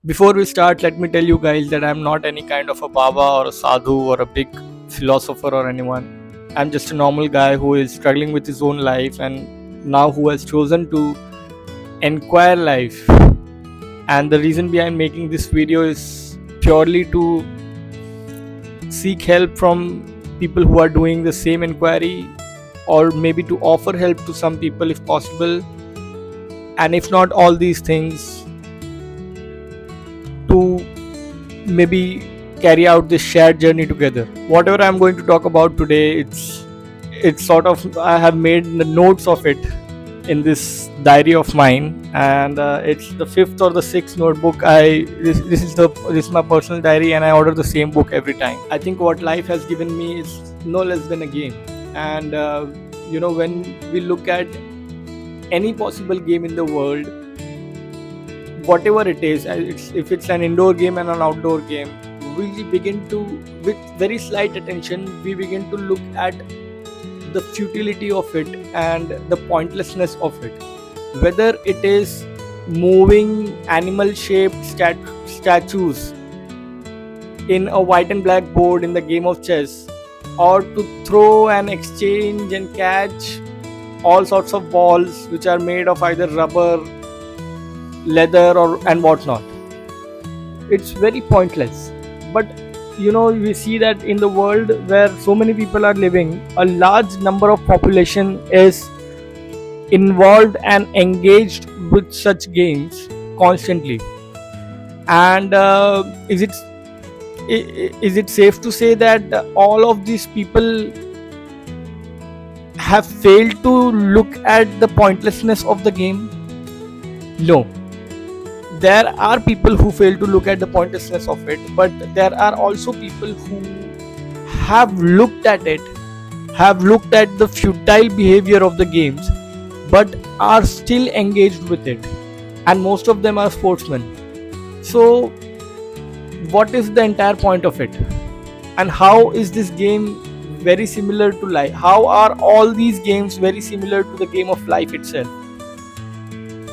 Before we start, let me tell you guys that I'm not any kind of a Baba or a Sadhu or a big philosopher or anyone. I'm just a normal guy who is struggling with his own life and now who has chosen to inquire life. And the reason behind making this video is purely to seek help from people who are doing the same inquiry, or maybe to offer help to some people if possible, and if not all these things, to maybe carry out this shared journey together. Whatever I'm going to talk about today, it's sort of, I have made the notes of it in this diary of mine, and it's the fifth or the sixth notebook. This is my personal diary, and I order the same book every time. I think what life has given me is no less than a game, and when we look at any possible game in the world, whatever it is, if it's an indoor game and an outdoor game, we begin to, with very slight attention, we begin to look at the futility of it and the pointlessness of it. Whether it is moving animal shaped statues in a white and black board in the game of chess, or to throw and exchange and catch all sorts of balls which are made of either rubber, leather, or and whatnot. It's very pointless. But we see that in the world where so many people are living, a large number of population is involved and engaged with such games constantly. And is it safe to say that all of these people have failed to look at the pointlessness of the game? No, there are people who fail to look at the pointlessness of it, but there are also people who have looked at it, have looked at the futile behavior of the games, but are still engaged with it, and most of them are sportsmen. So what is the entire point of it, and how is this game very similar to life? How are all these games very similar to the game of life itself?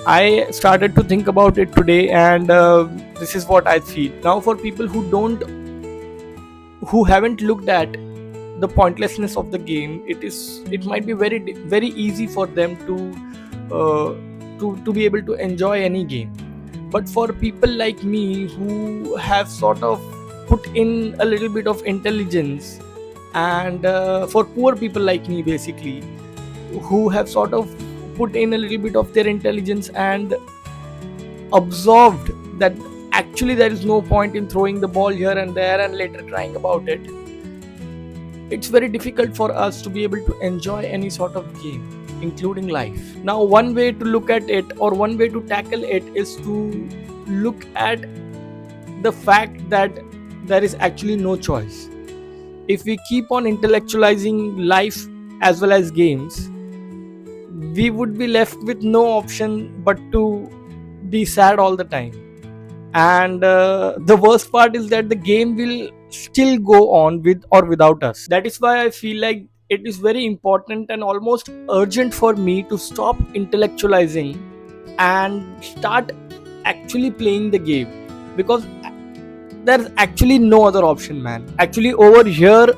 I started to think about it today, and this is what I feel. Now, for people who haven't looked at the pointlessness of the game, it might be very easy for them to be able to enjoy any game. But for people like me who have sort of put in a little bit of intelligence, and for poor people like me basically, who have sort of put in a little bit of their intelligence and observed that actually there is no point in throwing the ball here and there and later crying about it, it's very difficult for us to be able to enjoy any sort of game, including life. Now, one way to look at it, or one way to tackle it, is to look at the fact that there is actually no choice. If we keep on intellectualizing life as well as games, we would be left with no option but to be sad all the time. And the worst part is that the game will still go on with or without us. That is why I feel like it is very important and almost urgent for me to stop intellectualizing and start actually playing the game, because there's actually no other option, man. Actually, over here,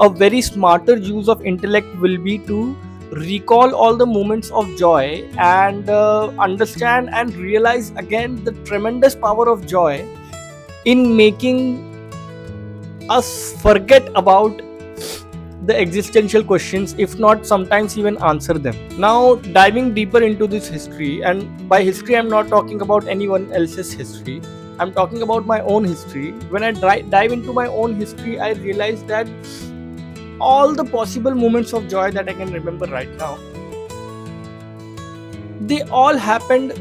a very smarter use of intellect will be to recall all the moments of joy and understand and realize again the tremendous power of joy in making us forget about the existential questions, if not sometimes even answer them. Now, diving deeper into this history, and by history I'm not talking about anyone else's history, I'm talking about my own history. When I dive into my own history, I realize that all the possible moments of joy that I can remember right now, they all happened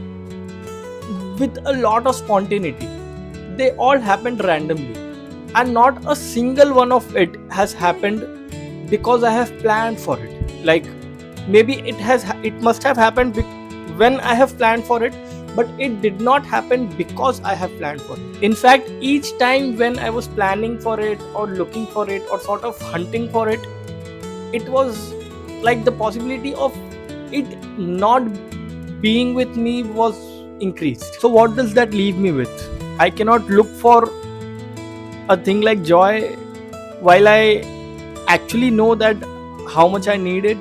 with a lot of spontaneity. They all happened randomly, and not a single one of it has happened because I have planned for it. Like, maybe it must have happened when I have planned for it, but it did not happen because I have planned for it. In fact, each time when I was planning for it or looking for it or sort of hunting for it, it was like the possibility of it not being with me was increased. So what does that leave me with? I cannot look for a thing like joy while I actually know that how much I need it.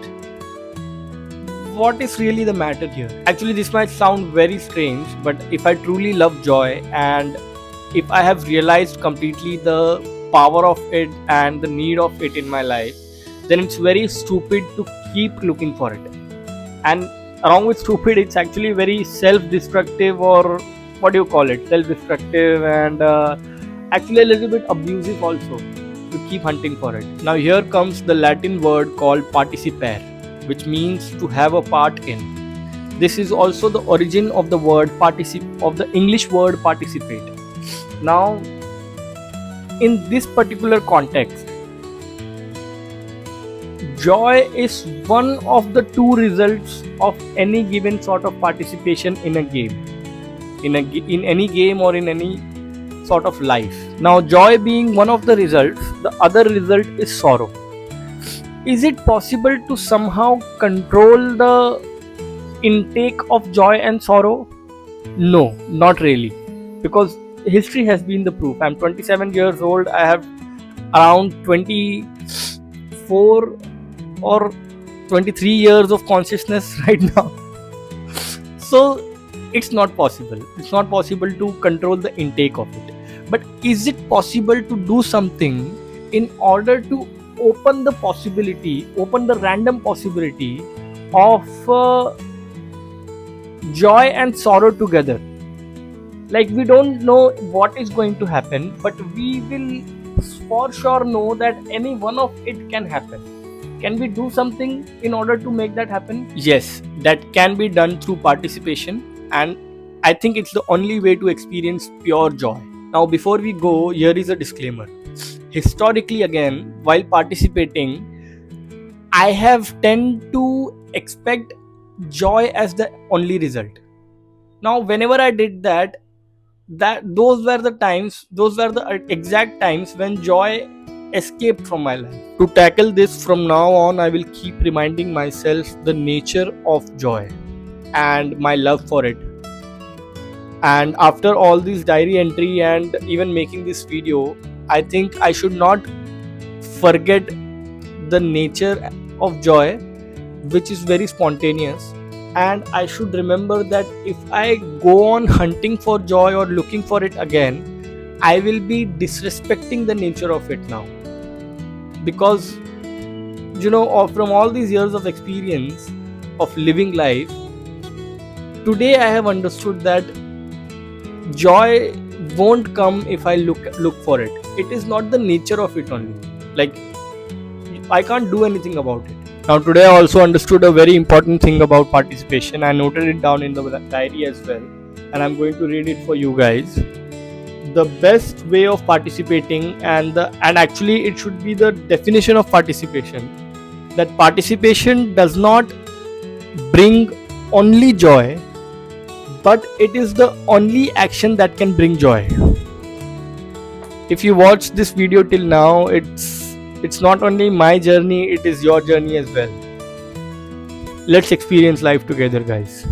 What is really the matter here? Actually, this might sound very strange, but if I truly love joy, and if I have realized completely the power of it and the need of it in my life, then it's very stupid to keep looking for it. And along with stupid, it's actually very self-destructive, or what do you call it? Self-destructive, and actually a little bit abusive also, to keep hunting for it. Now here comes the Latin word called participare, which means to have a part in. This is also the origin of the word of the English word participate. Now, in this particular context, joy is one of the two results of any given sort of participation in a game, in any game or in any sort of life. Now, joy being one of the results, the other result is sorrow. Is it possible to somehow control the intake of joy and sorrow? No, not really. Because history has been the proof. I'm 27 years old. I have around 24 or 23 years of consciousness right now. So it's not possible. It's not possible to control the intake of it. But is it possible to do something in order to open the random possibility of joy and sorrow together? Like, we don't know what is going to happen, but we will for sure know that any one of it can happen. Can we do something in order to make that happen? Yes, that can be done through participation, and I think it's the only way to experience pure joy. Now, before we go, here is a disclaimer. Historically, again, while participating, I have tend to expect joy as the only result. Now, whenever I did that, those were the exact times when joy escaped from my life. To tackle this from now on, I will keep reminding myself the nature of joy and my love for it. And after all this diary entry and even making this video, I think I should not forget the nature of joy, which is very spontaneous. And I should remember that if I go on hunting for joy or looking for it again, I will be disrespecting the nature of it now. Because, from all these years of experience of living life, today I have understood that joy won't come if I look for it. It is not the nature of it only. Like, I can't do anything about it. Now, today I also understood a very important thing about participation. I noted it down in the diary as well, and I'm going to read it for you guys. The best way of participating, and actually it should be the definition of participation, that participation does not bring only joy, but it is the only action that can bring joy. If you watch this video till now, it's not only my journey, it is your journey as well. Let's experience life together, guys.